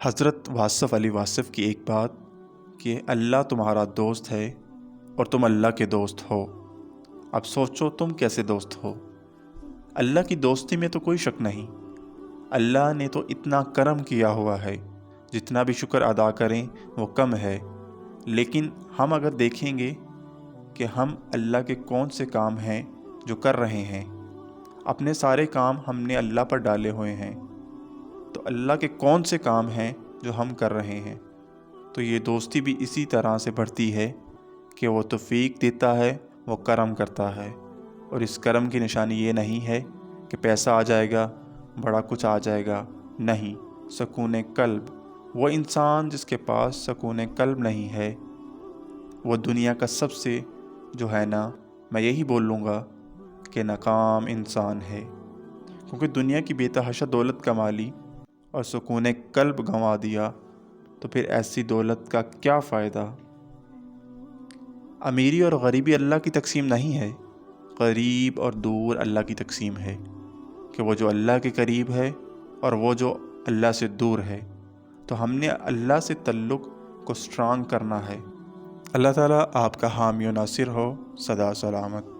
حضرت واصف علی واصف کی ایک بات کہ اللہ تمہارا دوست ہے اور تم اللہ کے دوست ہو۔ اب سوچو تم کیسے دوست ہو؟ اللہ کی دوستی میں تو کوئی شک نہیں۔ اللہ نے تو اتنا کرم کیا ہوا ہے، جتنا بھی شکر ادا کریں وہ کم ہے۔ لیکن ہم اگر دیکھیں گے کہ ہم اللہ کے کون سے کام ہیں جو کر رہے ہیں، اپنے سارے کام ہم نے اللہ پر ڈالے ہوئے ہیں، تو اللہ کے کون سے کام ہیں جو ہم کر رہے ہیں؟ تو یہ دوستی بھی اسی طرح سے بڑھتی ہے کہ وہ توفیق دیتا ہے، وہ کرم کرتا ہے، اور اس کرم کی نشانی یہ نہیں ہے کہ پیسہ آ جائے گا، بڑا کچھ آ جائے گا، نہیں، سکون قلب۔ وہ انسان جس کے پاس سکون قلب نہیں ہے، وہ دنیا کا سب سے جو ہے نا، میں یہی بولوں گا کہ ناکام انسان ہے، کیونکہ دنیا کی بے تحاشا دولت کما لی اور سکون قلب گنوا دیا تو پھر ایسی دولت کا کیا فائدہ؟ امیری اور غریبی اللہ کی تقسیم نہیں ہے، قریب اور دور اللہ کی تقسیم ہے، کہ وہ جو اللہ کے قریب ہے اور وہ جو اللہ سے دور ہے۔ تو ہم نے اللہ سے تعلق کو سٹرانگ کرنا ہے۔ اللہ تعالیٰ آپ کا حامی و ناصر ہو، سدا سلامت۔